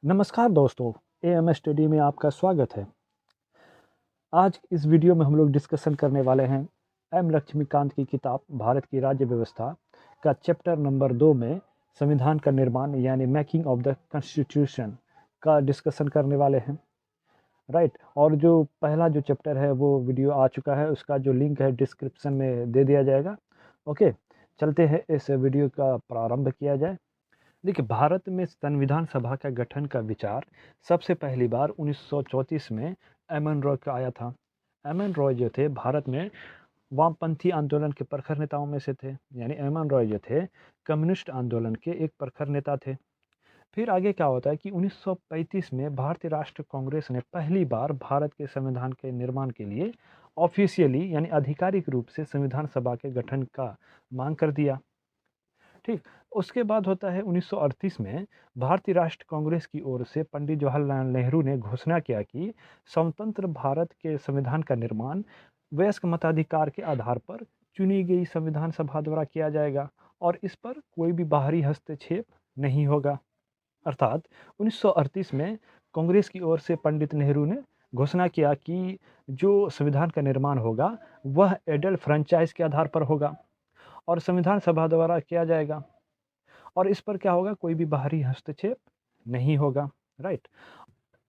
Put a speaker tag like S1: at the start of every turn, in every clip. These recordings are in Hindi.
S1: नमस्कार दोस्तों, एएम स्टडी में आपका स्वागत है। आज इस वीडियो में हम लोग डिस्कशन करने वाले हैं एम लक्ष्मीकांत की किताब भारत की राज्य व्यवस्था का चैप्टर नंबर 2 में संविधान का निर्माण यानी मेकिंग ऑफ द कॉन्स्टिट्यूशन का डिस्कशन करने वाले हैं। राइट, और जो पहला जो चैप्टर है वो वीडियो आ चुका है, उसका जो लिंक है डिस्क्रिप्शन में दे दिया जाएगा। ओके, चलते हैं इस वीडियो का प्रारंभ किया जाए। देखिए, भारत में संविधान सभा का गठन का विचार सबसे पहली बार 1934 में एम.एन. रॉय का आया था। एम.एन. रॉय जो थे भारत में वामपंथी आंदोलन के प्रखर नेताओं में से थे। यानी एम.एन. रॉय जो थे कम्युनिस्ट आंदोलन के एक प्रखर नेता थे। फिर आगे क्या होता है कि 1935 में भारतीय राष्ट्र कांग्रेस ने पहली बार भारत के संविधान के निर्माण के लिए ऑफिशियली यानी आधिकारिक रूप से संविधान सभा के गठन का मांग कर दिया। ठीक, उसके बाद होता है 1938 में भारतीय राष्ट्र कांग्रेस की ओर से पंडित जवाहरलाल नेहरू ने घोषणा किया कि स्वतंत्र भारत के संविधान का निर्माण वयस्क मताधिकार के आधार पर चुनी गई संविधान सभा द्वारा किया जाएगा और इस पर कोई भी बाहरी हस्तक्षेप नहीं होगा। अर्थात 1938 में कांग्रेस की ओर से पंडित नेहरू ने घोषणा किया कि जो संविधान का निर्माण होगा वह एडल्ट फ्रेंचाइज के आधार पर होगा और संविधान सभा द्वारा किया जाएगा और इस पर क्या होगा, कोई भी बाहरी हस्तक्षेप नहीं होगा। राइट,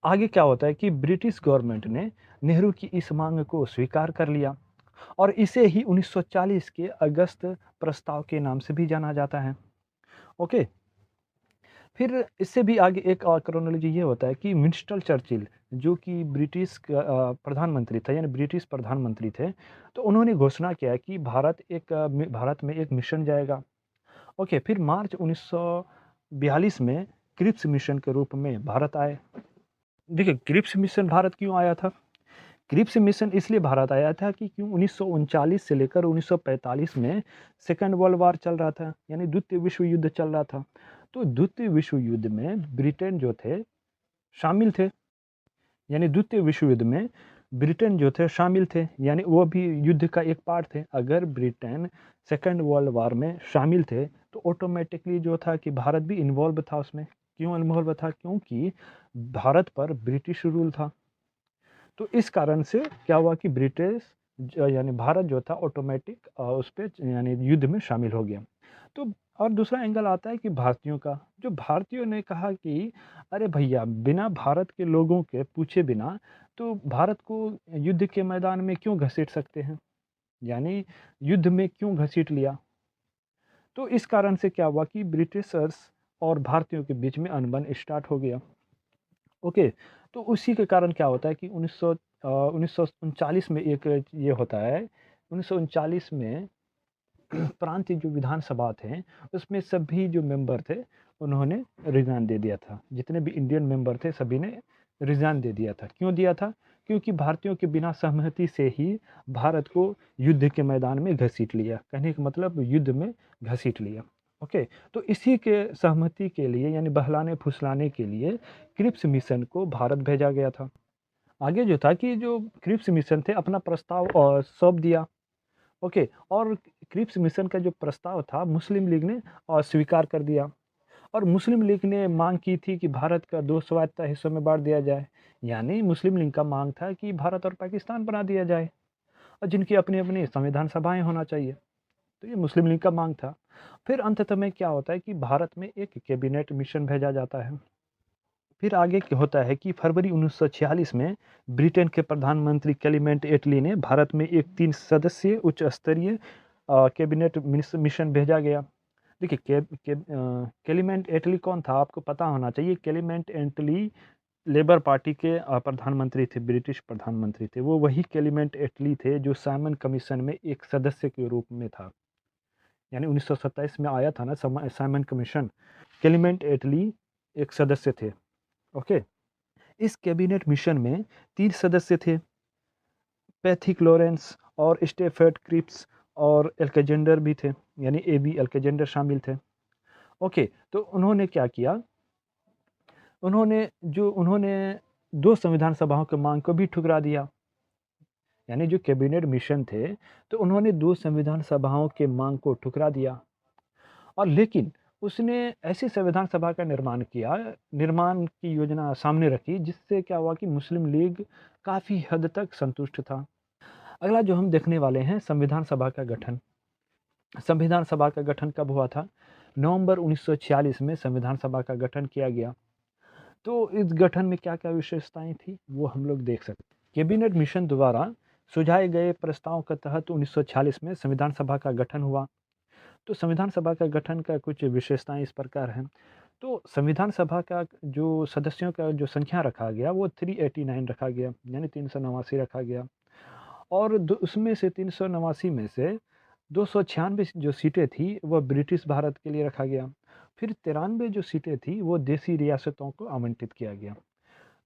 S1: आगे क्या होता है कि ब्रिटिश गवर्नमेंट ने नेहरू की इस मांग को स्वीकार कर लिया और इसे ही 1940 के अगस्त प्रस्ताव के नाम से भी जाना जाता है। ओके, फिर इससे भी आगे एक और क्रोनोलॉजी ये होता है कि विंस्टन चर्चिल जो कि ब्रिटिश प्रधानमंत्री थे, यानी ब्रिटिश प्रधानमंत्री थे, तो उन्होंने घोषणा किया कि भारत में एक मिशन जाएगा। ओके, फिर मार्च 1942 में क्रिप्स मिशन के रूप में भारत आए। देखिए, क्रिप्स मिशन भारत क्यों आया था? क्रिप्स मिशन इसलिए भारत आया था कि क्यों 1939 से लेकर 1945 में सेकेंड वर्ल्ड वार चल रहा था, यानी द्वितीय विश्व युद्ध चल रहा था। तो द्वितीय विश्व युद्ध में ब्रिटेन जो थे शामिल थे, यानी द्वितीय विश्व युद्ध में ब्रिटेन जो थे शामिल थे, यानी वो भी युद्ध का एक पार्ट थे। अगर ब्रिटेन सेकेंड वर्ल्ड वार में शामिल थे तो ऑटोमेटिकली जो था कि भारत भी इन्वॉल्व था उसमें। क्यों इन्वॉल्व था? क्योंकि भारत पर ब्रिटिश रूल था। तो इस कारण से क्या हुआ कि यानी भारत जो था ऑटोमेटिक उस पे यानी युद्ध में शामिल हो गया। तो और दूसरा एंगल आता है कि भारतीयों का, जो भारतीयों ने कहा कि अरे भैया, बिना भारत के लोगों के पूछे बिना तो भारत को युद्ध के मैदान में क्यों घसीट सकते हैं, यानी युद्ध में क्यों घसीट लिया। तो इस कारण से क्या हुआ कि ब्रिटिशर्स और भारतीयों के बीच में अनबन स्टार्ट हो गया। ओके, तो उसी के कारण क्या होता है कि 1939 में एक ये होता है। 1939 में प्रांतीय जो विधानसभा थे, उसमें सभी जो मेंबर थे, उन्होंने रिज़ाइन दे दिया था। जितने भी इंडियन मेंबर थे, सभी ने रिज़ाइन दे दिया था। क्यों दिया था? क्योंकि भारतीयों के बिना सहमति से ही भारत को युद्ध के मैदान में घसीट लिया। कहने का मतलब युद्ध में घसीट लिया। ओके, तो इसी के सहमति के लिए यानी बहलाने-फुसलाने के लिए क्रिप्स मिशन को भारत भेजा गया था। आगे जो था कि जो क्रिप्स मिशन थे अपना प्रस्ताव सौंप दिया। ओके, और क्रिप्स मिशन का जो प्रस्ताव था मुस्लिम लीग ने स्वीकार कर दिया और मुस्लिम लीग ने मांग की थी कि भारत का 2 स्वायत्त हिस्सों में बाँट दिया जाए। यानी मुस्लिम लीग का मांग था कि भारत और पाकिस्तान बना दिया जाए और जिनकी अपनी-अपनी संविधान सभाएँ होना चाहिए। तो ये मुस्लिम लीग का मांग था। फिर अंततः में क्या होता है कि भारत में एक कैबिनेट मिशन भेजा जाता है। फिर आगे क्या होता है कि फरवरी 1946 में ब्रिटेन के प्रधानमंत्री क्लेमेंट एटली ने भारत में एक 3 सदस्यीय उच्च स्तरीय कैबिनेट मिशन भेजा गया। देखिए, क्लेमेंट एटली कौन था? आपको पता होना चाहिए। क्लेमेंट एटली लेबर पार्टी के प्रधानमंत्री थे, ब्रिटिश प्रधानमंत्री थे। वो वही क्लेमेंट एटली थे जो साइमन कमीशन में एक सदस्य के रूप में था। यानी 1927 में आया था ना साइमन कमीशन, क्लेमेंट एटली एक सदस्य थे। ओके, इस कैबिनेट मिशन में 3 सदस्य थे, पैथिक लॉरेंस और स्टेफर्ड क्रिप्स और अलेक्जेंडर भी थे, यानी एबी अलेक्जेंडर शामिल थे। ओके, तो उन्होंने क्या किया? उन्होंने 2 संविधान सभाओं की मांग को भी ठुकरा दिया। यानी जो कैबिनेट मिशन थे, तो उन्होंने 2 संविधान सभाओं के मांग को ठुकरा दिया और लेकिन उसने ऐसी संविधान सभा का निर्माण की योजना सामने रखी, जिससे क्या हुआ कि मुस्लिम लीग काफ़ी हद तक संतुष्ट था। अगला जो हम देखने वाले हैं, संविधान सभा का गठन। संविधान सभा का गठन कब हुआ था? नवंबर 1946 में संविधान सभा का गठन किया गया। तो इस गठन में क्या-क्या विशेषताएँ थी, वो हम लोग देख सकते हैं। कैबिनेट मिशन द्वारा सुझाए गए प्रस्ताव के तहत 1946 में संविधान सभा का गठन हुआ। तो संविधान सभा का गठन का कुछ विशेषताएँ इस प्रकार हैं। तो संविधान सभा का जो सदस्यों का जो संख्या रखा गया, वो 389 रखा गया, यानी 389 रखा गया। और उसमें से 389 में से 296 जो सीटें थी, वह ब्रिटिश भारत के लिए रखा गया। फिर 93 जो सीटें थी, वो देसी रियासतों को आवंटित किया गया।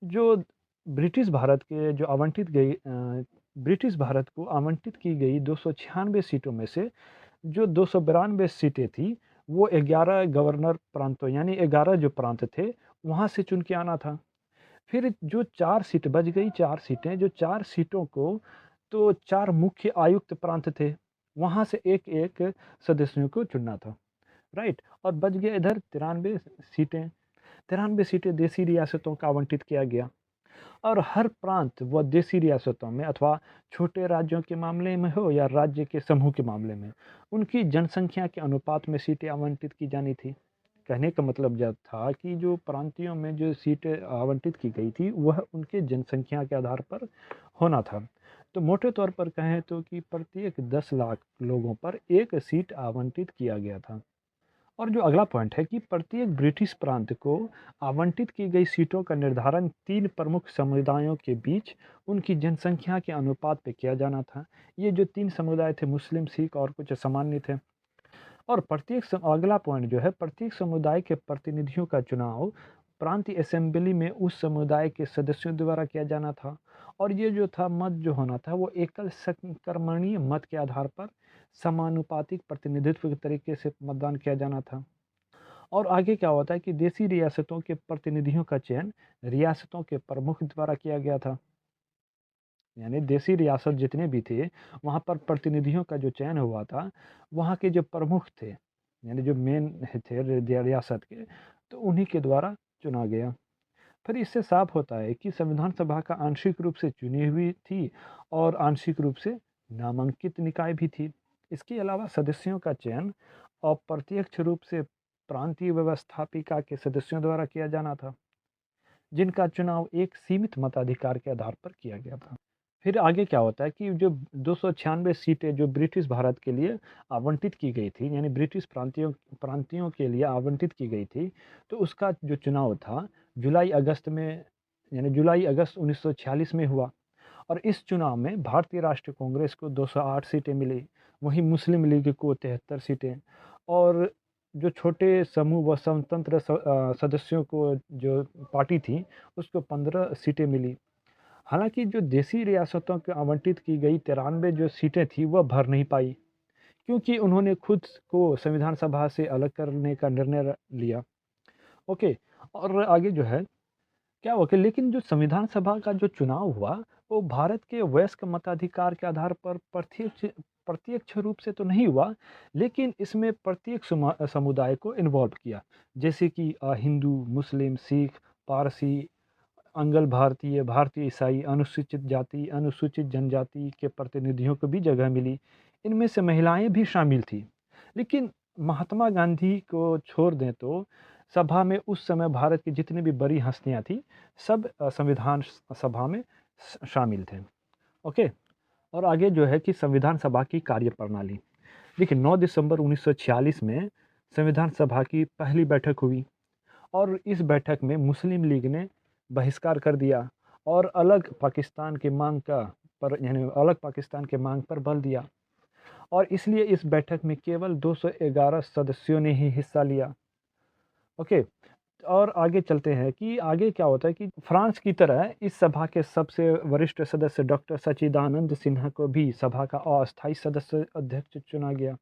S1: जो ब्रिटिश भारत के जो ब्रिटिश भारत को आवंटित की गई 296 सीटों में से जो 292 सीटें थी, वो 11 गवर्नर प्रांतों, यानी 11 जो प्रांत थे, वहाँ से चुन के आना था। फिर जो 4 सीट बच गई, 4 सीटें, जो 4 सीटों को तो 4 मुख्य आयुक्त प्रांत थे, वहाँ से एक-एक सदस्यों को चुनना था, राइट? और बच गया इधर 93 सीटें। 93 सीटें देसी रियासतों को आवंटित किया गया। और हर प्रांत व देशी रियासतों में अथवा छोटे राज्यों के मामले में हो या राज्य के समूह के मामले में, उनकी जनसंख्या के अनुपात में सीटें आवंटित की जानी थी। कहने का मतलब यह था कि जो प्रांतियों में जो सीटें आवंटित की गई थी, वह उनके जनसंख्या के आधार पर होना था। तो मोटे तौर पर कहें तो कि प्रत्येक 10 लाख लोगों पर एक सीट आवंटित किया गया था। और जो अगला पॉइंट है कि प्रत्येक ब्रिटिश प्रांत को आवंटित की गई सीटों का निर्धारण 3 प्रमुख समुदायों के बीच उनकी जनसंख्या के अनुपात पे किया जाना था। ये जो 3 समुदाय थे, मुस्लिम, सिख और कुछ सामान्य थे। और अगला पॉइंट जो है, प्रत्येक समुदाय के प्रतिनिधियों का चुनाव प्रांतीय असेंबली में उस समुदाय के सदस्यों द्वारा किया जाना था। और ये जो था मत जो होना था, वो एकल संक्रमणीय मत के आधार पर समानुपातिक प्रतिनिधित्व के तरीके से मतदान किया जाना था। और आगे क्या होता है कि देसी रियासतों के प्रतिनिधियों का चयन रियासतों के प्रमुख द्वारा किया गया था। यानी देसी रियासत जितने भी थे, वहाँ पर प्रतिनिधियों का जो चयन हुआ था, वहाँ के जो प्रमुख थे, यानी जो मेन थे रियासत के, तो उन्हीं के द्वारा चुना गया। फिर इससे साफ होता है कि संविधान सभा का आंशिक रूप से चुनी हुई थी और आंशिक रूप से नामांकित निकाय भी थी। इसके अलावा सदस्यों का चयन अप्रत्यक्ष रूप से प्रांतीय व्यवस्थापिका के सदस्यों द्वारा किया जाना था, जिनका चुनाव एक सीमित मताधिकार के आधार पर किया गया था। फिर आगे क्या होता है कि जो 296 सीटें जो ब्रिटिश भारत के लिए आवंटित की गई थी, यानी ब्रिटिश प्रांतियों के लिए आवंटित की गई थी, तो उसका जो चुनाव था जुलाई अगस्त 1946 में हुआ। और इस चुनाव में भारतीय राष्ट्रीय कांग्रेस को 208 सीटें मिली, वहीं मुस्लिम लीग को 73 सीटें और जो छोटे समूह व स्वतंत्र सदस्यों को जो पार्टी थी, उसको 15 सीटें मिली। हालाँकि जो देसी रियासतों को आवंटित की गई 93 जो सीटें थी, वह भर नहीं पाई, क्योंकि उन्होंने खुद को संविधान सभा से अलग करने का निर्णय लिया। ओके, और आगे जो है क्या हुआ कि लेकिन जो संविधान सभा का जो चुनाव हुआ, वो भारत के वयस्क मताधिकार के आधार पर प्रत्यक्ष प्रत्यक्ष रूप से तो नहीं हुआ, लेकिन इसमें प्रत्येक समुदाय को इन्वॉल्व किया। जैसे कि हिंदू, मुस्लिम, सिख, पारसी, अंगल भारतीय, भारतीय ईसाई, अनुसूचित जाति, अनुसूचित जनजाति के प्रतिनिधियों को भी जगह मिली। इनमें से महिलाएँ भी शामिल थीं। लेकिन महात्मा गांधी को छोड़ दें तो सभा में उस समय भारत की जितनी भी बड़ी हस्तियाँ थीं, सब संविधान सभा में शामिल थे। ओके? और आगे जो है कि संविधान सभा की कार्यप्रणाली। देखिए 9 दिसंबर 1946 में संविधान सभा की पहली बैठक हुई और इस बैठक में मुस्लिम लीग ने बहिष्कार कर दिया और अलग पाकिस्तान के मांग पर बल दिया और इसलिए इस बैठक में केवल 211 सदस्यों ने ही हिस्सा लिया। ओके, और आगे चलते हैं कि आगे क्या होता है कि फ्रांस की तरह इस सभा के सबसे वरिष्ठ सदस्य डॉक्टर सच्चिदानंद सिन्हा को भी सभा का अस्थायी सदस्य अध्यक्ष चुना गया।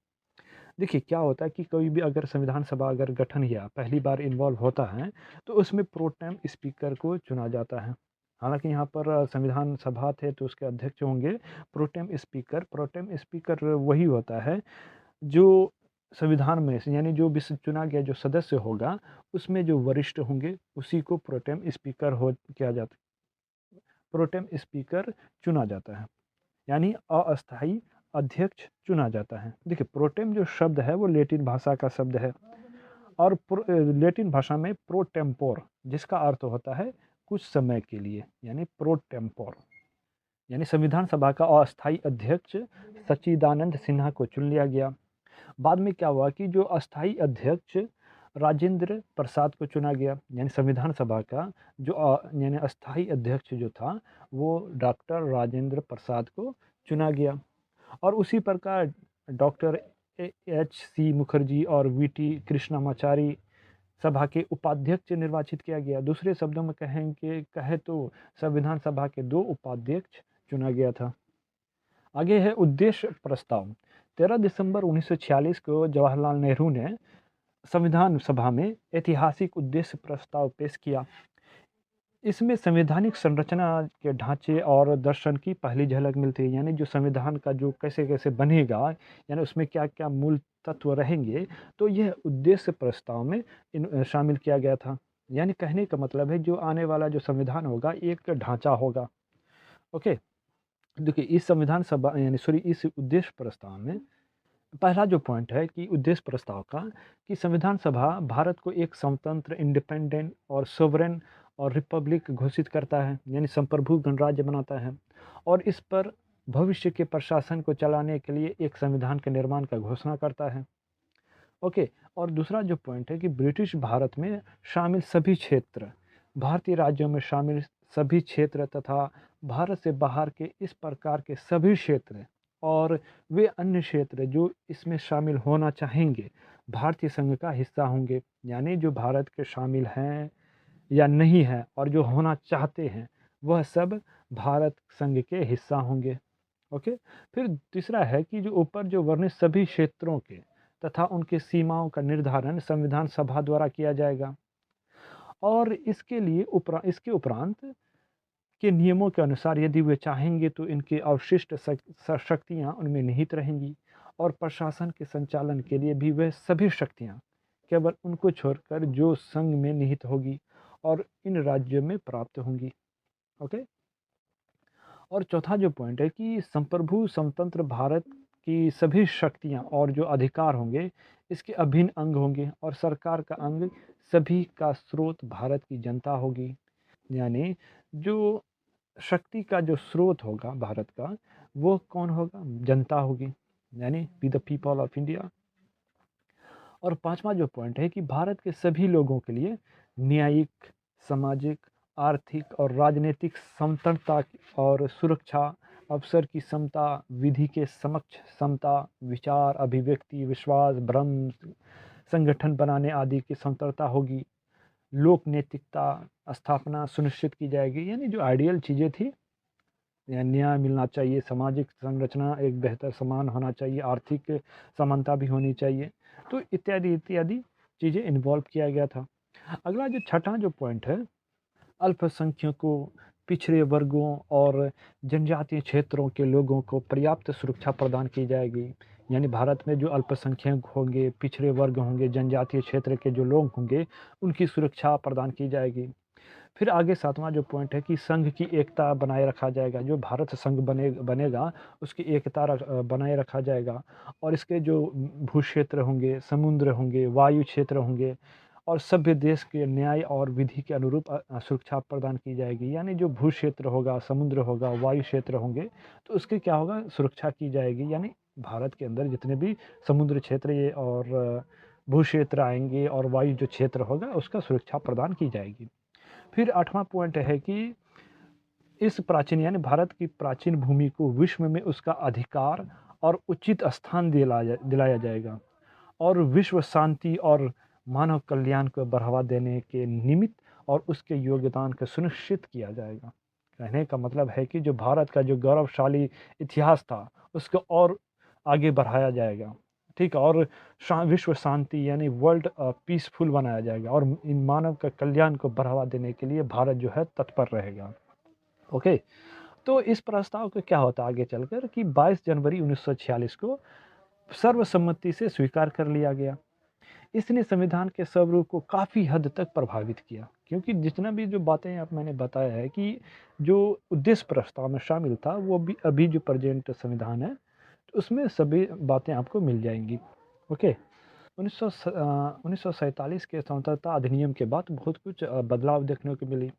S1: देखिए क्या होता है कि कोई भी अगर संविधान सभा अगर गठन या पहली बार इन्वॉल्व होता है, तो उसमें प्रोटेम स्पीकर को चुना जाता है। हालाँकि यहाँ पर संविधान सभा थे तो उसके अध्यक्ष होंगे प्रोटेम स्पीकर। प्रोटेम स्पीकर वही होता है जो संविधान में से यानी जो भी चुना गया जो सदस्य होगा उसमें जो वरिष्ठ होंगे उसी को प्रोटेम स्पीकर हो किया जाता प्रोटेम स्पीकर चुना जाता है, यानी अस्थाई अध्यक्ष चुना जाता है। देखिए प्रोटेम जो शब्द है वो लैटिन भाषा का शब्द है और लैटिन भाषा में प्रो टेम्पोर जिसका अर्थ होता है कुछ समय के लिए, यानी प्रो टेम्पोर। यानी संविधान सभा का अस्थाई अध्यक्ष सच्चिदानंद सिन्हा को चुन लिया गया। बाद में क्या हुआ कि जो अस्थाई अध्यक्ष राजेंद्र प्रसाद को चुना गया, यानी संविधान सभा का जो यानी अस्थाई अध्यक्ष जो था वो डॉक्टर राजेंद्र प्रसाद को चुना गया। और उसी प्रकार डॉक्टर एच.सी. मुखर्जी और वी.टी. कृष्णमाचारी सभा के उपाध्यक्ष निर्वाचित किया गया। दूसरे शब्दों में कहे तो संविधान सभा के 2 उपाध्यक्ष चुना गया था। आगे है उद्देश्य प्रस्ताव। 13 दिसंबर 1946 को जवाहरलाल नेहरू ने संविधान सभा में ऐतिहासिक उद्देश्य प्रस्ताव पेश किया। इसमें संवैधानिक संरचना के ढांचे और दर्शन की पहली झलक मिलती है, यानी जो संविधान का जो कैसे-कैसे बनेगा, यानी उसमें क्या-क्या मूल तत्व रहेंगे, तो यह उद्देश्य प्रस्ताव में शामिल किया गया था। यानी कहने का मतलब है जो आने वाला जो संविधान होगा एक ढांचा होगा। ओके, देखिए इस संविधान सभा इस उद्देश्य प्रस्ताव में पहला जो पॉइंट है कि उद्देश्य प्रस्ताव का कि संविधान सभा भारत को एक स्वतंत्र, इंडिपेंडेंट और सोवरेन और रिपब्लिक घोषित करता है, यानी संप्रभु गणराज्य बनाता है और इस पर भविष्य के प्रशासन को चलाने के लिए एक संविधान के निर्माण का घोषणा करता है। ओके, और दूसरा जो पॉइंट है कि ब्रिटिश भारत में शामिल सभी क्षेत्र, भारतीय राज्यों में शामिल सभी क्षेत्र तथा भारत से बाहर के इस प्रकार के सभी क्षेत्र और वे अन्य क्षेत्र जो इसमें शामिल होना चाहेंगे भारतीय संघ का हिस्सा होंगे, यानी जो भारत के शामिल हैं या नहीं हैं और जो होना चाहते हैं वह सब भारत संघ के हिस्सा होंगे। ओके, फिर तीसरा है कि जो ऊपर जो वर्णित सभी क्षेत्रों के तथा उनके सीमाओं का निर्धारण संविधान सभा द्वारा किया जाएगा और इसके उपरांत के नियमों के अनुसार यदि वे चाहेंगे तो इनके अवशिष्ट शक्तियाँ उनमें निहित रहेंगी और प्रशासन के संचालन के लिए भी वह सभी शक्तियाँ केवल उनको छोड़कर जो संघ में निहित होगी और इन राज्यों में प्राप्त होंगी। ओके, और चौथा जो पॉइंट है कि संप्रभु स्वतंत्र भारत की सभी शक्तियाँ और जो अधिकार होंगे इसके अभिन्न अंग होंगे और सरकार का अंग सभी का स्रोत भारत की जनता होगी, यानी जो शक्ति का जो स्रोत होगा भारत का वो कौन होगा, जनता होगी, यानी be the people of India. और पांचवा जो पॉइंट है कि भारत के सभी लोगों के लिए न्यायिक, सामाजिक, आर्थिक और राजनीतिक समतलता और सुरक्षा, अवसर की समता, विधि के समक्ष समता, विचार, अभिव्यक्ति, विश्वास, भ्रम, संगठन बनाने आदि की स्वतंत्रता होगी। लोक नैतिकता स्थापना सुनिश्चित की जाएगी, यानी जो आइडियल चीज़ें थी, न्याय मिलना चाहिए, सामाजिक संरचना एक बेहतर समान होना चाहिए, आर्थिक समानता भी होनी चाहिए, तो इत्यादि इत्यादि चीज़ें इन्वॉल्व किया गया था। अगला जो छठा जो पॉइंट है, अल्पसंख्यकों, पिछड़े वर्गों और जनजातीय क्षेत्रों के लोगों को पर्याप्त सुरक्षा प्रदान की जाएगी, यानी भारत में जो अल्पसंख्यक होंगे, पिछड़े वर्ग होंगे, जनजातीय क्षेत्र के जो लोग होंगे उनकी सुरक्षा प्रदान की जाएगी। फिर आगे सातवां जो पॉइंट है कि संघ की एकता बनाए रखा जाएगा, जो भारत संघ बनेगा उसकी एकता बनाए रखा जाएगा और इसके जो भू क्षेत्र होंगे, समुद्र होंगे, वायु क्षेत्र होंगे और सभ्य देश के न्याय और विधि के अनुरूप सुरक्षा प्रदान की जाएगी, यानी जो भू क्षेत्र होगा, समुद्र होगा, वायु क्षेत्र होंगे तो उसकी क्या होगा, सुरक्षा की जाएगी, यानी भारत के अंदर जितने भी समुद्र क्षेत्र ये और भू क्षेत्र आएंगे और वायु जो क्षेत्र होगा उसका सुरक्षा प्रदान की जाएगी। फिर आठवां पॉइंट है कि इस प्राचीन यानी भारत की प्राचीन भूमि को विश्व में उसका अधिकार और उचित स्थान दिलाया जाएगा और विश्व शांति और मानव कल्याण को बढ़ावा देने के निमित्त और उसके योगदान को सुनिश्चित किया जाएगा। कहने का मतलब है कि जो भारत का जो गौरवशाली इतिहास था उसको और आगे बढ़ाया जाएगा, ठीक है, और विश्व शांति यानी वर्ल्ड पीसफुल बनाया जाएगा और इन मानव का कल्याण को बढ़ावा देने के लिए भारत जो है तत्पर रहेगा। ओके, तो इस प्रस्ताव का क्या होता है आगे चलकर कि 22 जनवरी 1946 को सर्वसम्मति से स्वीकार कर लिया गया। इसने संविधान के स्वरूप को काफ़ी हद तक प्रभावित किया, क्योंकि जितना भी जो बातें आप मैंने बताया है कि जो उद्देश्य प्रस्ताव में शामिल था वो भी अभी जो प्रेजेंट संविधान है तो उसमें सभी बातें आपको मिल जाएंगी। ओके। 1947 के स्वतंत्रता अधिनियम के बाद बहुत कुछ बदलाव देखने को मिली।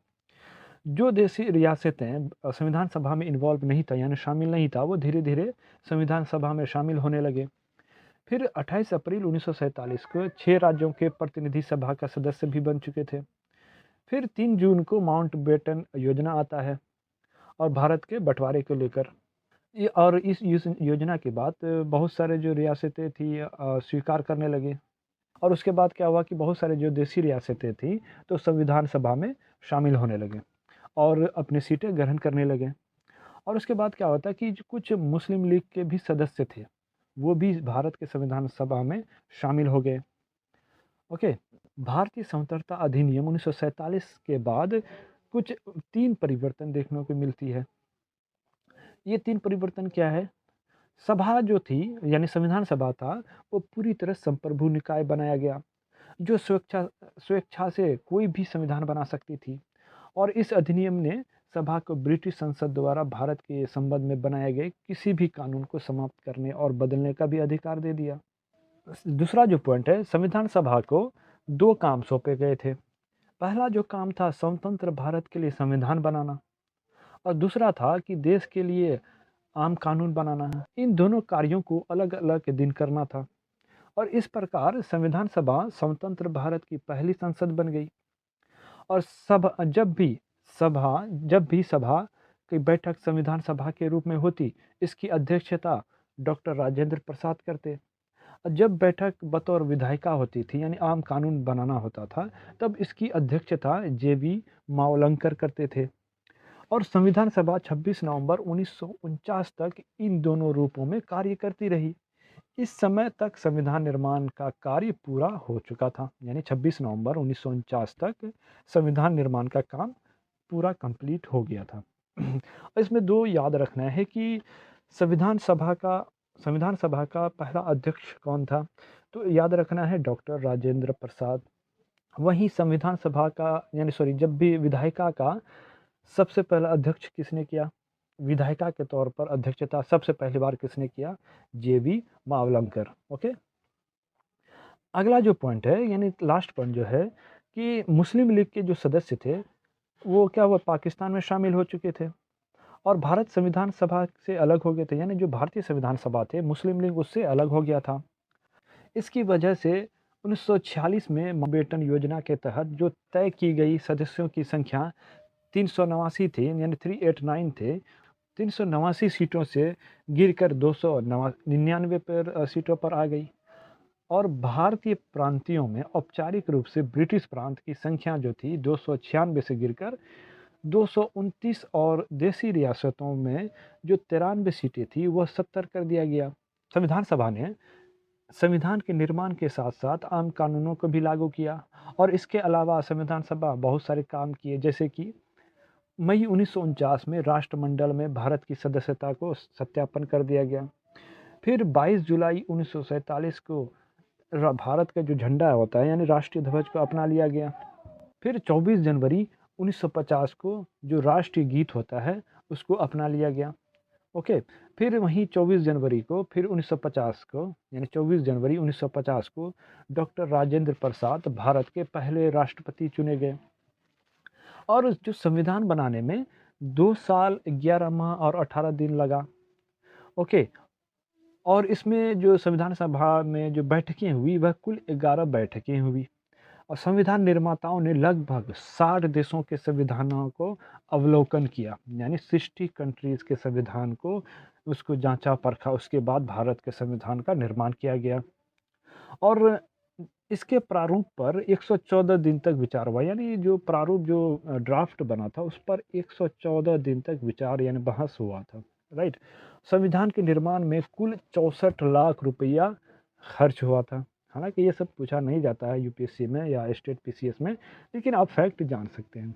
S1: जो देशी रियासतें संविधान सभा में इन्वॉल्व नहीं था यानी शामिल नहीं था वो धीरे धीरे संविधान सभा में शामिल होने लगे। फिर 28 अप्रैल 1947 को 6 राज्यों के प्रतिनिधि सभा का सदस्य भी बन चुके थे। फिर 3 जून को माउंटबेटन योजना आता है और भारत के बंटवारे को लेकर ये, और इस योजना के बाद बहुत सारे जो रियासतें थी स्वीकार करने लगे। और उसके बाद क्या हुआ कि बहुत सारे जो देशी रियासतें थी तो संविधान सभा में शामिल होने लगे और अपनी सीटें ग्रहण करने लगे। और उसके बाद क्या होता है कि जो कुछ मुस्लिम लीग के भी सदस्य थे वो भी भारत के संविधान सभा में शामिल हो गए। ओके। भारतीय स्वतंत्रता अधिनियम 1947 के बाद कुछ 3 परिवर्तन देखने को मिलती है। ये 3 परिवर्तन क्या है? सभा जो थी यानी संविधान सभा था वो पूरी तरह संप्रभु निकाय बनाया गया जो स्वेच्छा स्वेच्छा से कोई भी संविधान बना सकती थी। और इस अधिनियम ने सभा को ब्रिटिश संसद द्वारा भारत के संबंध में बनाए गए किसी भी कानून को समाप्त करने और बदलने का भी अधिकार दे दिया। दूसरा जो पॉइंट है, संविधान सभा को 2 काम सौंपे गए थे। पहला जो काम था स्वतंत्र भारत के लिए संविधान बनाना और दूसरा था कि देश के लिए आम कानून बनाना। इन दोनों कार्यों को अलग अलग दिन करना था और इस प्रकार संविधान सभा स्वतंत्र भारत की पहली संसद बन गई। और जब भी सभा की बैठक संविधान सभा के रूप में होती इसकी अध्यक्षता डॉक्टर राजेंद्र प्रसाद करते। और जब बैठक बतौर विधायिका होती थी यानी आम कानून बनाना होता था तब इसकी अध्यक्षता जेबी मावलंकर करते थे। और संविधान सभा 26 नवंबर 1949 तक इन दोनों रूपों में कार्य करती रही। इस समय तक संविधान निर्माण का कार्य पूरा हो चुका था यानी 26 नवंबर 1949 तक संविधान निर्माण का काम पूरा कंप्लीट हो गया था। इसमें 2 याद रखना है कि संविधान सभा का संविधान सभा का पहला अध्यक्ष कौन था? तो याद रखना है डॉक्टर राजेंद्र प्रसाद। वहीं संविधान सभा का यानी सॉरी जब भी विधायिका का सबसे पहला अध्यक्ष किसने किया? विधायिका के तौर पर अध्यक्षता सबसे पहली बार किसने किया? जेबी मावलंकर। ओके। अगला जो पॉइंट है यानी लास्ट पॉइंट जो है कि मुस्लिम लीग के जो सदस्य थे वो क्या हुआ पाकिस्तान में शामिल हो चुके थे और भारत संविधान सभा से अलग हो गए थे यानी जो भारतीय संविधान सभा थे मुस्लिम लीग उससे अलग हो गया था। इसकी वजह से 1946 में माउंटबेटन योजना के तहत जो तय की गई सदस्यों की संख्या 389 थी यानी 389 थे 389 सीटों से गिरकर 299 पर सीटों पर आ गई। और भारतीय प्रांतियों में औपचारिक रूप से ब्रिटिश प्रांत की संख्या जो थी 296 से गिरकर 229 और देशी रियासतों में जो 93 सीटें थी वह 70 कर दिया गया। संविधान सभा ने संविधान के निर्माण के साथ साथ आम कानूनों को भी लागू किया और इसके अलावा संविधान सभा बहुत सारे काम किए जैसे कि मई 1949 में राष्ट्रमंडल में भारत की सदस्यता को सत्यापन कर दिया गया। फिर 22 जुलाई 1947 को भारत का जो झंडा होता है यानी राष्ट्रीय ध्वज को अपना लिया गया। फिर 24 जनवरी 1950 को जो राष्ट्रीय गीत होता है उसको अपना लिया गया। ओके। फिर वहीं 24 जनवरी को फिर 1950 को यानी 24 जनवरी 1950 को डॉक्टर राजेंद्र प्रसाद भारत के पहले राष्ट्रपति चुने गए। और जो संविधान बनाने में 2 साल 11 माह और 18 दिन लगा। ओके। और इसमें जो संविधान सभा में जो बैठकें हुई वह कुल 11 बैठकें हुई और संविधान निर्माताओं ने लगभग 60 देशों के संविधानों को अवलोकन किया यानी 60 कंट्रीज के संविधान को उसको जांचा परखा उसके बाद भारत के संविधान का निर्माण किया गया। और इसके प्रारूप पर 114 दिन तक विचार हुआ यानी जो प्रारूप जो ड्राफ्ट बना था उस पर 114 दिन तक विचार यानी बहस हुआ था। राइट। संविधान के निर्माण में कुल 64 लाख रुपया खर्च हुआ था। हालांकि ये सब पूछा नहीं जाता है यूपीएससी में या स्टेट पीसीएस में लेकिन आप फैक्ट जान सकते हैं।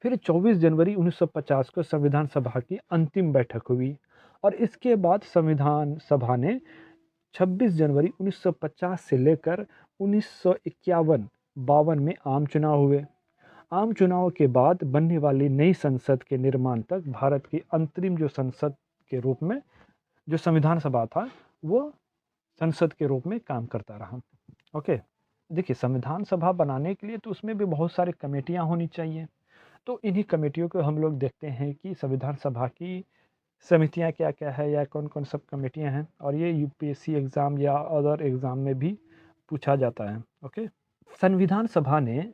S1: फिर 24 जनवरी 1950 को संविधान सभा की अंतिम बैठक हुई और इसके बाद संविधान सभा ने 26 जनवरी 1950 से लेकर 1951-52 में आम चुनाव हुए। आम चुनाव के बाद बनने वाली नई संसद के निर्माण तक भारत की अंतरिम जो संसद के रूप में जो संविधान सभा था, वो संसद के रूप में काम करता रहा। ओके, देखिए संविधान सभा बनाने के लिए तो उसमें भी बहुत सारी कमेटियाँ होनी चाहिए। तो इन्हीं कमेटियों को हम लोग देखते हैं कि संविधान सभा की समितियाँ क्या-क्या है या कौन-कौन सब कमेटियाँ हैं, और ये यूपीएससी एग्ज़ाम या अदर एग्ज़ाम में भी पूछा जाता है। ओके, संविधान सभा ने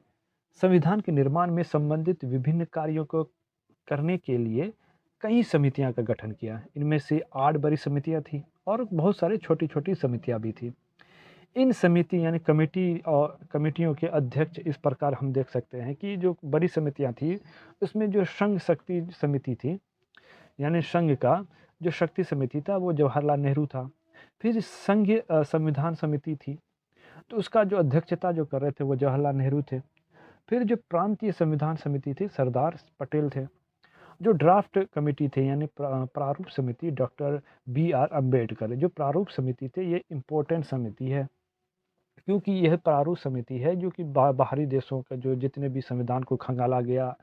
S1: संविधान के निर्माण में संबंधित विभिन्न कार्यों को करने के लिए कई समितियां का गठन किया। इनमें से 8 बड़ी समितियां थी और बहुत सारी छोटी-छोटी समितियां भी थी। इन समिति यानी कमेटी और कमेटियों के अध्यक्ष इस प्रकार हम देख सकते हैं कि जो बड़ी समितियां थी, उसमें जो संघ शक्ति समिति थी, यानी संघ का जो शक्ति समिति था वो जवाहरलाल नेहरू था। फिर संघीय संविधान समिति थी, तो उसका जो अध्यक्षता जो कर रहे थे वो जवाहरलाल नेहरू थे। फिर जो प्रांतीय संविधान समिति थी, सरदार पटेल थे। जो ड्राफ्ट कमेटी थे यानी प्रारूप समिति, डॉक्टर बी आर अम्बेडकर। जो प्रारूप समिति थे ये इम्पोर्टेंट समिति है, क्योंकि यह प्रारूप समिति है जो कि बाहरी देशों का जो जितने भी संविधान को खंगाला गया,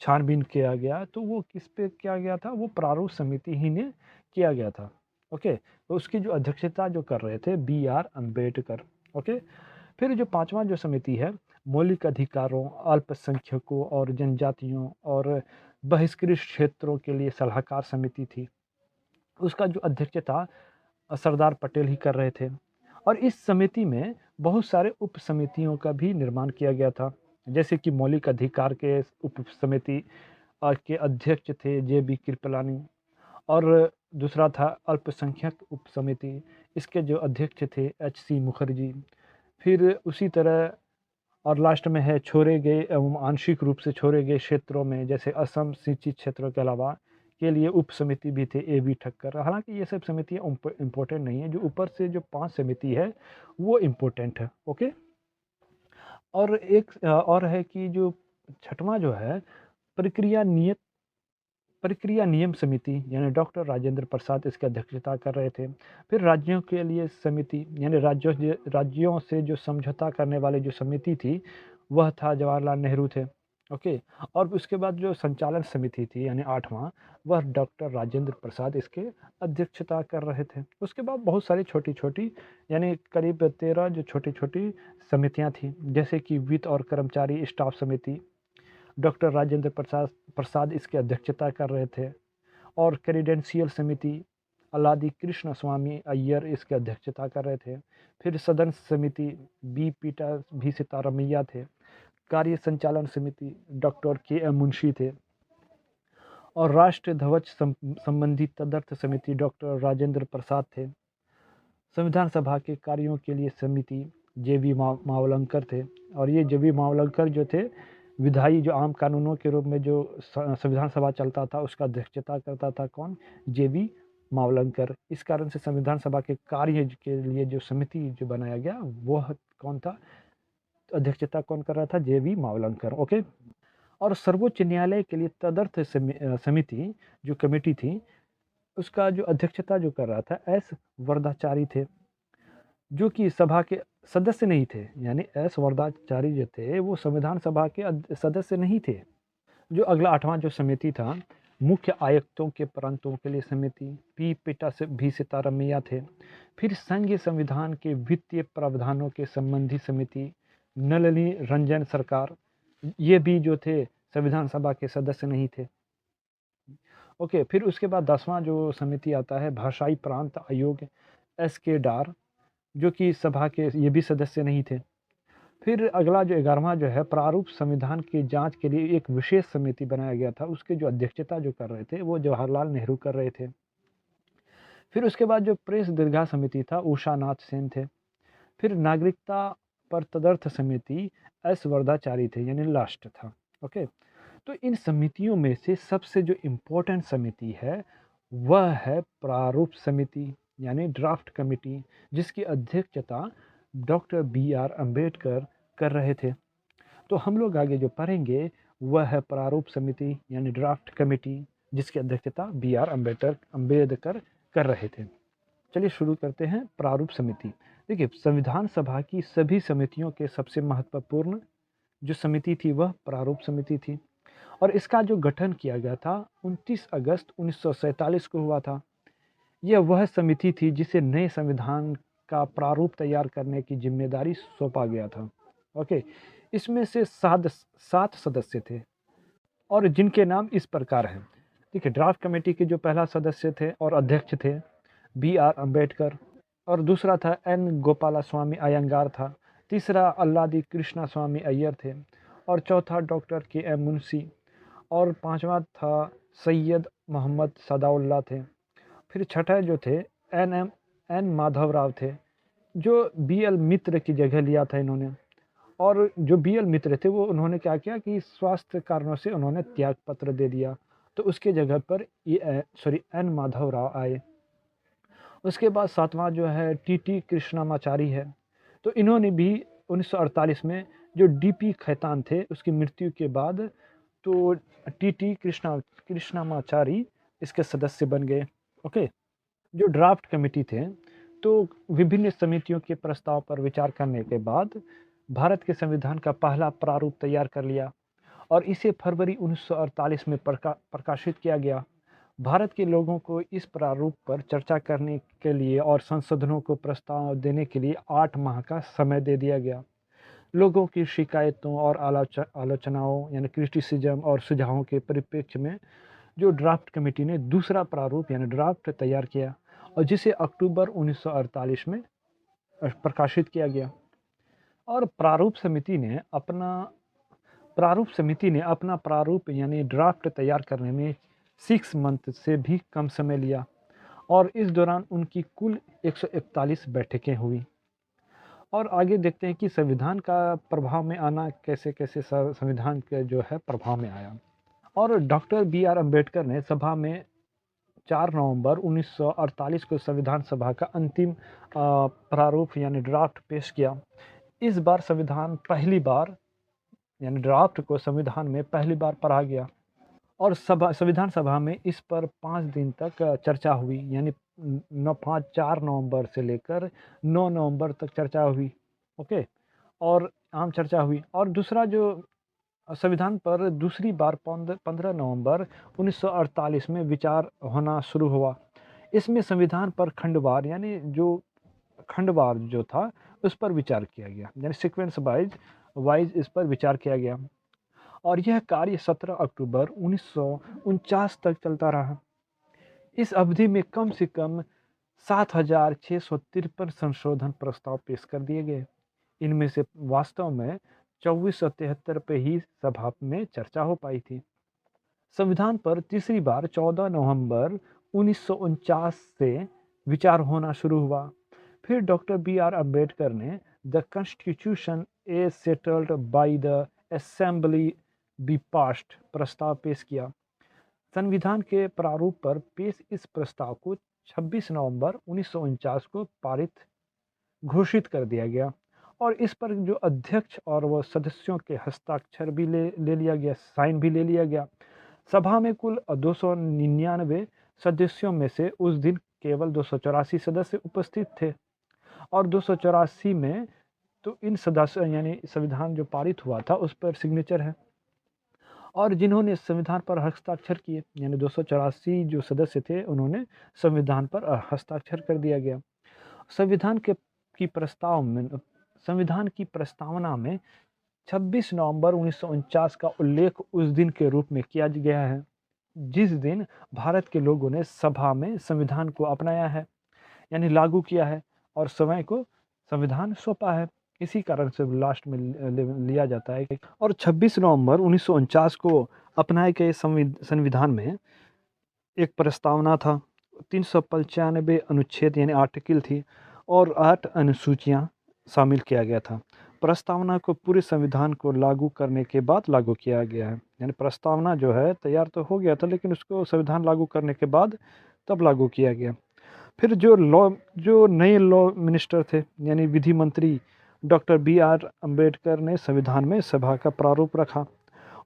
S1: छानबीन किया गया, तो वो किस पे किया गया था, वो प्रारूप समिति ही ने किया गया था। ओके, तो उसकी जो अध्यक्षता जो कर रहे थे बी आर अम्बेडकर। ओके, फिर जो पांचवा जो समिति है, मौलिक अधिकारों, अल्पसंख्यकों और जनजातियों और बहिष्कृत क्षेत्रों के लिए सलाहकार समिति थी। उसका जो अध्यक्षता सरदार पटेल ही कर रहे थे, और इस समिति में बहुत सारे उप समितियों का भी निर्माण किया गया था। जैसे कि मौलिक अधिकार के उप समिति के अध्यक्ष थे जे बी कृपलानी, और दूसरा था अल्पसंख्यक उप समिति, इसके जो अध्यक्ष थे एच सी मुखर्जी। फिर उसी तरह और लास्ट में है छोड़े गए एवं आंशिक रूप से छोड़े गए क्षेत्रों में, जैसे असम सिंचित क्षेत्रों के अलावा के लिए उप समिति भी थे ए बी ठक्कर। हालांकि ये सब समितियाँ इम्पोर्टेंट नहीं है, जो ऊपर से जो 5 समिति है वो इम्पोर्टेंट है। ओके, और एक और है कि जो छठवां जो है प्रक्रिया नियम समिति, यानी डॉक्टर राजेंद्र प्रसाद इसकी अध्यक्षता कर रहे थे। फिर राज्यों के लिए समिति, यानी राज्यों से जो समझौता करने वाली जो समिति थी, वह था जवाहरलाल नेहरू थे। ओके, और उसके बाद जो संचालन समिति थी यानी 8वां, वह डॉक्टर राजेंद्र प्रसाद इसके अध्यक्षता कर रहे थे। उसके बाद बहुत सारी छोटी-छोटी यानी करीब 13 जो छोटी-छोटी समितियां थी, जैसे कि वित्त और कर्मचारी स्टाफ समिति, डॉक्टर राजेंद्र प्रसाद इसकी अध्यक्षता कर रहे थे। और क्रेडेंशियल समिति, अल्लादी कृष्ण स्वामी अय्यर इसकी अध्यक्षता कर रहे थे। फिर सदन समिति भी सीतारमैया थे। कार्य संचालन समिति डॉक्टर के एम मुंशी थे, और राष्ट्र ध्वज संबंधी तदर्थ समिति डॉक्टर राजेंद्र प्रसाद थे। संविधान सभा के कार्यों के लिए समिति जे बी मावलंकर थे, और ये जे बी मावलंकर जो थे, विधायी जो आम कानूनों के रूप में जो संविधान सभा चलता था उसका अध्यक्षता करता था कौन, जे बी मावलंकर। इस कारण से संविधान सभा के कार्य के लिए जो समिति जो बनाया गया वह कौन था, अध्यक्षता कौन कर रहा था, जे बी मावलंकर। ओके, और सर्वोच्च न्यायालय के लिए तदर्थ समिति जो कमेटी थी, उसका जो अध्यक्षता जो कर रहा था एस वरदाचारी थे, जो कि सभा के सदस्य नहीं थे। यानी एस वरदाचारी जो थे वो संविधान सभा के सदस्य नहीं थे। जो अगला 8वां जो समिति था, मुख्य आयुक्तों के प्रांतों के लिए समिति पी पिटा से भी सीतारमैया थे। फिर संघीय संविधान के वित्तीय प्रावधानों के संबंधी समिति नलिनी रंजन सरकार, ये भी जो थे संविधान सभा के सदस्य नहीं थे। ओके, फिर उसके बाद 10वां जो समिति आता है भाषाई प्रांत आयोग, एस के डार, जो कि सभा के ये भी सदस्य नहीं थे। फिर अगला जो 11वां जो है प्रारूप संविधान की जांच के लिए एक विशेष समिति बनाया गया था, उसके जो अध्यक्षता जो कर रहे थे वो जवाहरलाल नेहरू कर रहे थे। फिर उसके बाद जो प्रेस दीर्घा समिति था उषा नाथ सेन थे। फिर नागरिकता पर तदर्थ समिति एस वरदाचारी थे, यानी लास्ट था। ओके, तो इन समितियों में से सबसे जो इम्पोर्टेंट समिति है वह है प्रारूप समिति यानी ड्राफ्ट कमेटी, जिसकी अध्यक्षता डॉक्टर बी आर अम्बेडकर कर रहे थे। तो हम लोग आगे जो पढ़ेंगे वह है प्रारूप समिति यानी ड्राफ्ट कमेटी, जिसकी अध्यक्षता बी आर अम्बेडकर कर रहे थे। चलिए शुरू करते हैं प्रारूप समिति। देखिए, संविधान सभा की सभी समितियों के सबसे महत्वपूर्ण जो समिति थी वह प्रारूप समिति थी और इसका जो गठन किया गया था 29 अगस्त 1947 को हुआ था। यह वह समिति थी जिसे नए संविधान का प्रारूप तैयार करने की जिम्मेदारी सौंपा गया था। ओके, इसमें से सात सदस्य थे और जिनके नाम इस प्रकार हैं। देखिए, ड्राफ्ट कमेटी के जो पहला सदस्य थे और अध्यक्ष थे बी.आर. अम्बेडकर और दूसरा था एन. गोपालास्वामी अयंगार था, तीसरा अल्लादी कृष्णा स्वामी अय्यर थे और चौथा डॉक्टर के.एम. मुंशी और पांचवा था सैयद मोहम्मद सदाउल्लाह थे। फिर छठा जो थे एन. माधवराव थे, जो बी.एल. मित्र की जगह लिया था इन्होंने। और जो बी.एल. मित्र थे वो उन्होंने क्या किया कि स्वास्थ्य कारणों से उन्होंने त्याग पत्र दे दिया, तो उसके जगह पर एन. माधवराव आए। उसके बाद सातवां जो है टी कृष्णामाचारी है, तो इन्होंने भी 1948 में जो डी.पी. खैतान थे उसकी मृत्यु के बाद तो टी कृष्णामाचारी इसके सदस्य बन गए। ओके, जो ड्राफ्ट कमेटी थे तो विभिन्न समितियों के प्रस्ताव पर विचार करने के बाद भारत के संविधान का पहला प्रारूप तैयार कर लिया और इसे फरवरी 1948 में प्रकाशित किया गया। भारत के लोगों को इस प्रारूप पर चर्चा करने के लिए और संशोधनों को प्रस्ताव देने के लिए 8 माह का समय दे दिया गया। लोगों की शिकायतों और आलोचनाओं यानी क्रिटिसिज्म और सुझावों के परिप्रेक्ष्य में जो ड्राफ्ट कमेटी ने दूसरा प्रारूप यानी ड्राफ्ट तैयार किया और जिसे अक्टूबर 1948 में प्रकाशित किया गया। और प्रारूप समिति ने अपना प्रारूप यानी ड्राफ्ट तैयार करने में 6 मंथ से भी कम समय लिया और इस दौरान उनकी कुल 141 बैठकें हुई। और आगे देखते हैं कि संविधान का प्रभाव में आना कैसे कैसे संविधान के जो है प्रभाव में आया। और डॉक्टर बी.आर. अम्बेडकर ने सभा में 4 नवंबर 1948 को संविधान सभा का अंतिम प्रारूप यानी ड्राफ्ट पेश किया। इस बार ड्राफ्ट को संविधान में पहली बार पढ़ा गया और संविधान सभा में इस पर 5 दिन तक चर्चा हुई, यानी 4 नवंबर से लेकर 9 नवंबर तक चर्चा हुई। ओके, और आम चर्चा हुई। और दूसरा जो संविधान पर दूसरी बार 15 नवंबर 1948 में विचार होना शुरू हुआ। इसमें संविधान पर खंडवार जो था उस पर विचार किया गया, यानी सीक्वेंस वाइज इस पर विचार किया गया और यह कार्य 17 अक्टूबर 1949 तक चलता रहा। इस अवधि में कम से कम 7,653 संशोधन प्रस्ताव पेश कर दिए गए। इनमें से वास्तव में 2473 पे ही सभा में चर्चा हो पाई थी। संविधान पर तीसरी बार 14 नवंबर 1949 से विचार होना शुरू हुआ। फिर डॉक्टर बी.आर. अम्बेडकर ने the constitution as settled by the assembly be passed प्रस्ताव पेश किया। संविधान के प्रारूप पर पेश इस प्रस्ताव को 26 नवंबर 1949 को पारित घोषित कर दिया गया और इस पर जो अध्यक्ष और वह सदस्यों के हस्ताक्षर भी ले लिया गया, साइन भी ले लिया गया। सभा में कुल 299 सदस्यों में से उस दिन केवल 284 सदस्य उपस्थित थे और 284 में तो इन सदस्य यानी संविधान जो पारित हुआ था उस पर सिग्नेचर है और जिन्होंने संविधान पर हस्ताक्षर किए यानी 284 जो सदस्य थे उन्होंने संविधान पर हस्ताक्षर कर दिया गया। संविधान की प्रस्तावना में 26 नवंबर 1949 का उल्लेख उस दिन के रूप में किया गया है जिस दिन भारत के लोगों ने सभा में संविधान को अपनाया है यानी लागू किया है और समय को संविधान सौंपा है। इसी कारण से लास्ट में लिया जाता है। और 26 नवंबर 1949 को अपनाए गए संविधान में एक प्रस्तावना था, 395 अनुच्छेद यानी आर्टिकल थी और 8 अनुसूचियां शामिल किया गया था। प्रस्तावना को पूरे संविधान को लागू करने के बाद लागू किया गया है, यानी प्रस्तावना जो है तैयार तो हो गया था लेकिन उसको संविधान लागू करने के बाद तब लागू किया गया। फिर जो नए लॉ मिनिस्टर थे यानी विधि मंत्री डॉक्टर बी.आर. अम्बेडकर ने संविधान में सभा का प्रारूप रखा।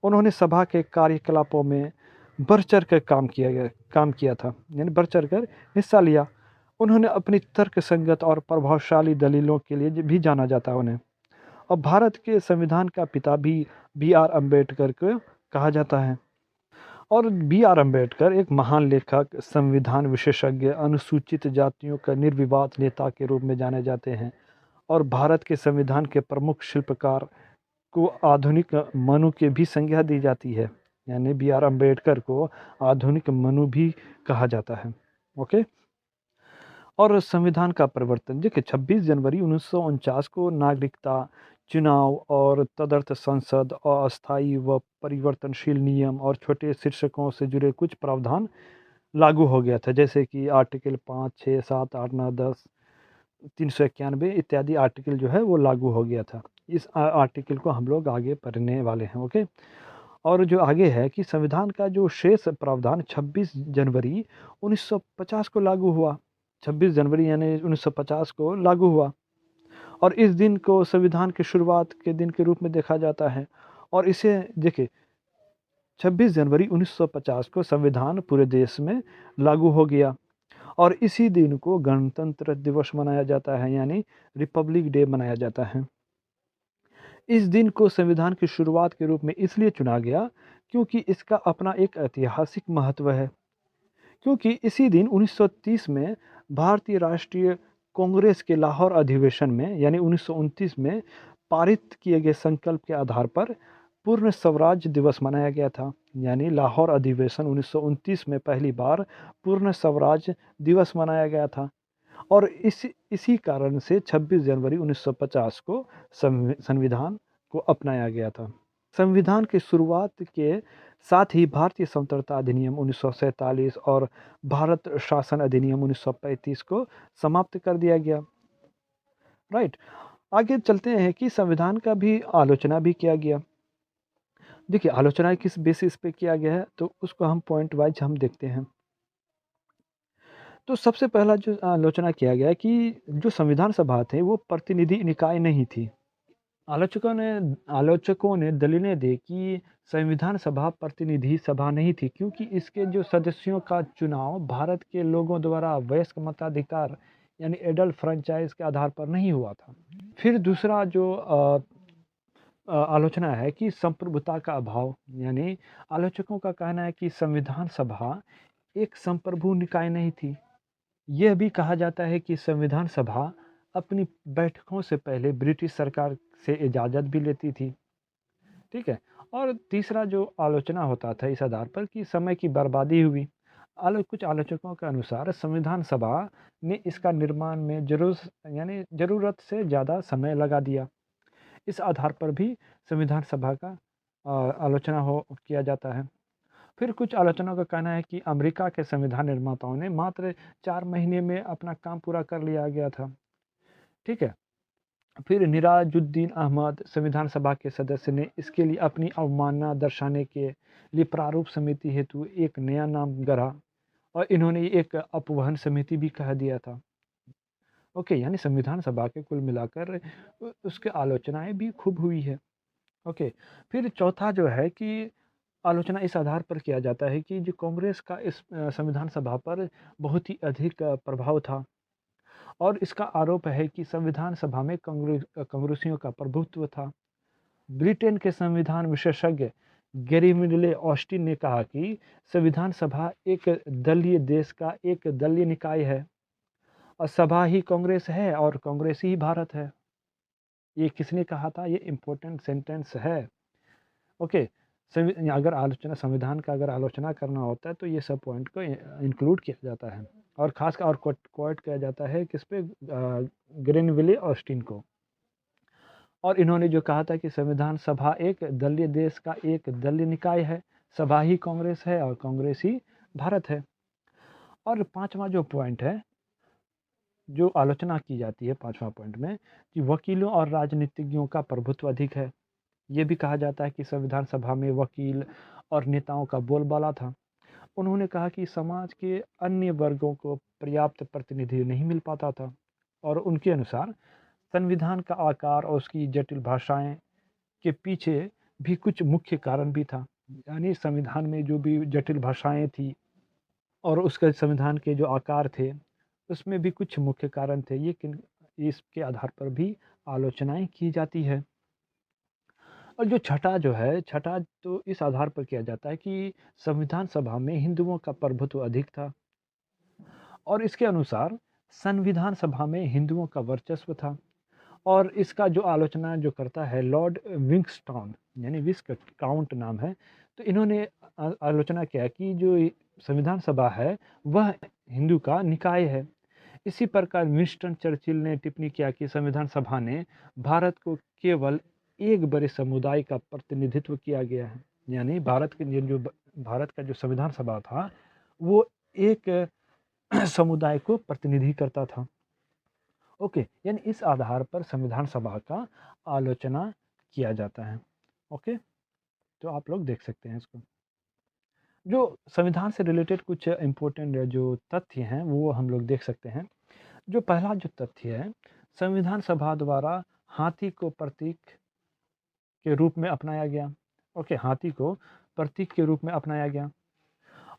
S1: उन्होंने सभा के कार्यकलापों में बढ़ चढ़ कर काम किया था, यानी बढ़ चढ़ कर हिस्सा लिया। उन्होंने अपनी तर्क संगत और प्रभावशाली दलीलों के लिए भी जाना जाता है उन्हें। और भारत के संविधान का पिता भी बी.आर. अम्बेडकर को कहा जाता है। और बी.आर. अम्बेडकर एक महान लेखक, संविधान विशेषज्ञ, अनुसूचित जातियों का निर्विवाद नेता के रूप में जाने जाते हैं और भारत के संविधान के प्रमुख शिल्पकार को आधुनिक मनु की भी संज्ञा दी जाती है। यानी बी.आर. अम्बेडकर को आधुनिक मनु भी कहा जाता है। ओके। और संविधान का परिवर्तन देखिए, 26 जनवरी 1949 को नागरिकता, चुनाव और तदर्थ संसद, अस्थायी व परिवर्तनशील नियम और छोटे शीर्षकों से जुड़े कुछ प्रावधान लागू हो गया था, जैसे कि आर्टिकल 5, 6, 7, 8, 9, 10, 391 इत्यादि आर्टिकल जो है वो लागू हो गया था। इस आर्टिकल को हम लोग आगे पढ़ने वाले हैं। ओके। और जो आगे है कि संविधान का जो शेष प्रावधान 26 जनवरी 1950 को लागू हुआ। 26 जनवरी यानी 1950 को लागू हुआ और इस दिन को संविधान की शुरुआत के दिन के रूप में देखा जाता है। और इसे देखिए, 26 जनवरी 1950 को संविधान पूरे देश में लागू हो गया और इसी दिन को गणतंत्र दिवस मनाया जाता है, यानी रिपब्लिक डे मनाया जाता है। इस दिन को संविधान की शुरुआत के रूप में इसलिए चुना गया क्योंकि इसका अपना एक ऐतिहासिक महत्व है। क्योंकि इसी दिन 1930 में भारतीय राष्ट्रीय कांग्रेस के लाहौर अधिवेशन में यानी 1929 में पारित किए गए संकल्प के आधार पर पूर्ण स्वराज दिवस मनाया गया था। यानी लाहौर अधिवेशन 1929 में पहली बार पूर्ण स्वराज दिवस मनाया गया था और इसी कारण से 26 जनवरी 1950 को संविधान को अपनाया गया था। संविधान की शुरुआत के साथ ही भारतीय स्वतंत्रता अधिनियम 1947 और भारत शासन अधिनियम 1935 को समाप्त कर दिया गया। राइट। आगे चलते हैं कि संविधान का भी आलोचना भी किया गया। देखिए, आलोचना किस बेसिस पे किया गया है तो उसको हम पॉइंट वाइज हम देखते हैं। तो सबसे पहला जो आलोचना किया गया कि जो संविधान सभा थे वो प्रतिनिधि निकाय नहीं थी। आलोचकों ने दलीलें दी कि संविधान सभा प्रतिनिधि सभा नहीं थी क्योंकि इसके जो सदस्यों का चुनाव भारत के लोगों द्वारा वयस्क मताधिकार यानी एडल्ट फ्रेंचाइज के आधार पर नहीं हुआ था। फिर दूसरा जो आलोचना है कि संप्रभुता का अभाव, यानी आलोचकों का कहना है कि संविधान सभा एक संप्रभु निकाय नहीं थी। यह भी कहा जाता है कि संविधान सभा अपनी बैठकों से पहले ब्रिटिश सरकार से इजाज़त भी लेती थी। ठीक है। और तीसरा जो आलोचना होता था इस आधार पर कि समय की बर्बादी हुई। कुछ आलोचकों के अनुसार संविधान सभा ने इसका निर्माण में ज़रूरत से ज़्यादा समय लगा दिया। इस आधार पर भी संविधान सभा का आलोचना किया जाता है। फिर कुछ आलोचनाओं का कहना है कि अमेरिका के संविधान निर्माताओं ने मात्र 4 महीने में अपना काम पूरा कर लिया गया था। ठीक है। फिर निराजुद्दीन अहमद संविधान सभा के सदस्य ने इसके लिए अपनी अवमानना दर्शाने के लिए प्रारूप समिति हेतु एक नया नाम गढ़ा और इन्होंने एक अपवहन समिति भी कह दिया था। ओके, यानी संविधान सभा के कुल मिलाकर उसके आलोचनाएं भी खूब हुई है। ओके। फिर चौथा जो है कि आलोचना इस आधार पर किया जाता है कि जो कांग्रेस का इस संविधान सभा पर बहुत ही अधिक प्रभाव था और इसका आरोप है कि संविधान सभा में कांग्रेसियों का प्रभुत्व था। ब्रिटेन के संविधान विशेषज्ञ गेरिमिले ऑस्टिन ने कहा कि संविधान सभा एक दलीय देश का एक दलीय निकाय है और सभा ही कांग्रेस है और कांग्रेस ही भारत है। ये किसने कहा था? ये इम्पोर्टेंट सेंटेंस है। ओके। अगर आलोचना संविधान का अगर आलोचना करना होता है तो ये सब पॉइंट को इंक्लूड किया जाता है और खास और कोट किया जाता है किस पे? ग्रेनविले ऑस्टिन को। और इन्होंने जो कहा था कि संविधान सभा एक दलीय देश का एक दलीय निकाय है, सभा ही कांग्रेस है और कांग्रेस ही भारत है। और पांचवा जो पॉइंट है जो आलोचना की जाती है पांचवा पॉइंट में कि वकीलों और राजनीतिज्ञों का प्रभुत्व अधिक है। ये भी कहा जाता है कि संविधान सभा में वकील और नेताओं का बोलबाला था। उन्होंने कहा कि समाज के अन्य वर्गों को पर्याप्त प्रतिनिधि नहीं मिल पाता था और उनके अनुसार संविधान का आकार और उसकी जटिल भाषाएं के पीछे भी कुछ मुख्य कारण भी था। यानी संविधान में जो भी जटिल भाषाएं थी और उसके संविधान के जो आकार थे उसमें भी कुछ मुख्य कारण थे, ये इसके आधार पर भी आलोचनाएँ की जाती है। और जो छठा तो इस आधार पर किया जाता है कि संविधान सभा में हिंदुओं का प्रभुत्व अधिक था और इसके अनुसार संविधान सभा में हिंदुओं का वर्चस्व था। और इसका जो आलोचना जो करता है लॉर्ड विंगस्टॉन, यानी विस्काउंट नाम है, तो इन्होंने आलोचना किया कि जो संविधान सभा है वह हिंदू का निकाय है। इसी प्रकार विंस्टन चर्चिल ने टिप्पणी किया कि संविधान सभा ने भारत को केवल एक बड़े समुदाय का प्रतिनिधित्व किया गया है, यानी भारत का जो संविधान सभा था वो एक समुदाय को प्रतिनिधि करता था। ओके, यानी इस आधार पर संविधान सभा का आलोचना किया जाता है। ओके, तो आप लोग देख सकते हैं इसको। जो संविधान से रिलेटेड कुछ इम्पोर्टेंट जो तथ्य हैं वो हम लोग देख सकते हैं। जो पहला जो तथ्य है, संविधान सभा द्वारा हाथी को प्रतीक के रूप में अपनाया गया। ओके, हाथी को प्रतीक के रूप में अपनाया गया।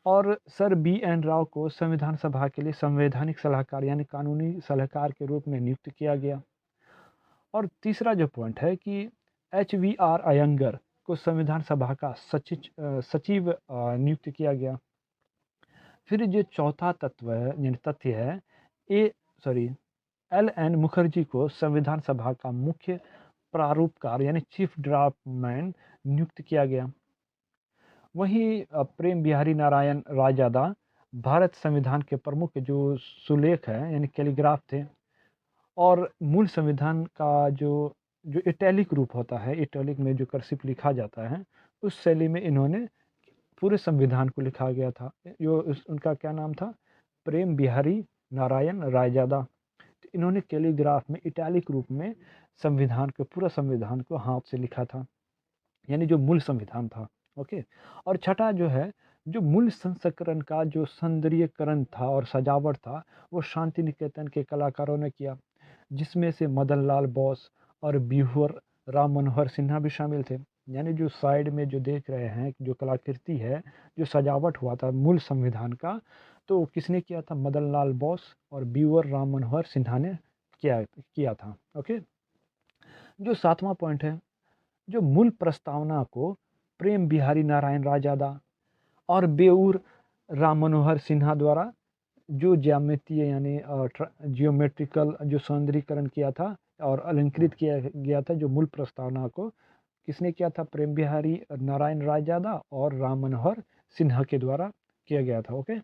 S1: और सर बी.एन. राव को संविधान सभा के लिए संवैधानिक सलाहकार यानी कानूनी सलाहकार के रूप में नियुक्त किया गया। और तीसरा जो पॉइंट है कि एच.वी.आर. अयंगर को संविधान सभा का सचिव नियुक्त किया गया। फिर जो चौथा तत्व है यानी तथ्य है, एल.एन. मुखर्जी को संविधान सभा का मुख्य प्रारूपकार यानी चीफ ड्राफ्टमैन नियुक्त किया गया। वहीं प्रेम बिहारी नारायण रायजादा भारत संविधान के प्रमुख जो सुलेख है यानी कैलीग्राफ थे। और मूल संविधान का जो जो इटैलिक रूप होता है, इटैलिक में जो कर्सिव लिखा जाता है, उस शैली में इन्होंने पूरे संविधान को लिखा गया था। उनका क्या नाम था? प्रेम बिहारी नारायण रायजादा। तो इन्होंने कैलीग्राफ में इटैलिक रूप में पूरा संविधान को हाथ से लिखा था, यानी जो मूल संविधान था। ओके, और छठा जो है, जो मूल संस्करण का जो सौंदर्यीकरण था और सजावट था, वो शांति निकेतन के कलाकारों ने किया, जिसमें से मदन लाल बोस और ब्यूहर राम मनोहर सिन्हा भी शामिल थे। यानी जो साइड में जो देख रहे हैं, जो कलाकृति है, जो सजावट हुआ था मूल संविधान का, तो किसने किया था? मदन लाल बोस और ब्यूहर राम मनोहर सिन्हा ने किया किया था। ओके, जो सातवां पॉइंट है, जो मूल प्रस्तावना को प्रेम बिहारी नारायण रायजादा और बेऊर राम मनोहर सिन्हा द्वारा जो ज्यामितीय यानी जियोमेट्रिकल जो सौंदर्यीकरण किया था और अलंकृत किया गया था, जो मूल प्रस्तावना को किसने किया था? प्रेम बिहारी नारायण रायजादा और राम मनोहर सिन्हा के द्वारा किया गया था। ओके,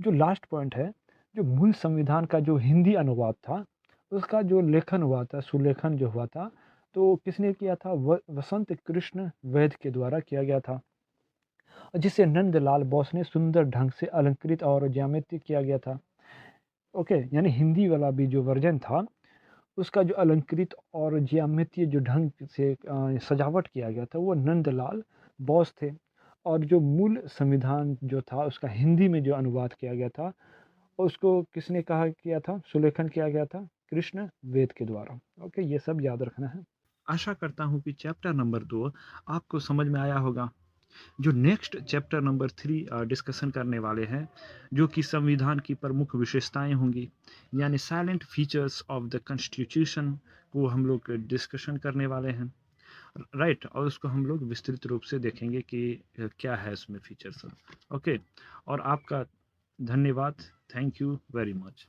S1: जो लास्ट पॉइंट है, जो मूल संविधान का जो हिंदी अनुवाद था, उसका जो लेखन हुआ था, सुलेखन जो हुआ था, तो किसने किया था? वसंत कृष्ण वैद्य के द्वारा किया गया था, जिसे नंदलाल बोस ने सुंदर ढंग से अलंकृत और ज्यामिति किया गया था। ओके, यानी हिंदी वाला भी जो वर्जन था, उसका जो अलंकृत और ज्यामितीय जो ढंग से सजावट किया गया था, वो नंदलाल बोस थे। और जो मूल संविधान जो था, उसका हिंदी में जो अनुवाद किया गया था, उसको किसने कहा किया था? सुलेखन किया गया था कृष्ण वेद के द्वारा। ओके, ये सब याद रखना है। आशा करता हूँ कि चैप्टर नंबर 2 आपको समझ में आया होगा। जो नेक्स्ट चैप्टर नंबर 3 डिस्कशन करने वाले हैं, जो कि संविधान की प्रमुख विशेषताएं होंगी, यानी salient features of the constitution को हम लोग डिस्कशन करने वाले हैं। राइट, और उसको हम लोग विस्तृत रूप से देखेंगे कि क्या है इसमें फीचर्स। ओके, और आपका धन्यवाद। Thank you very much.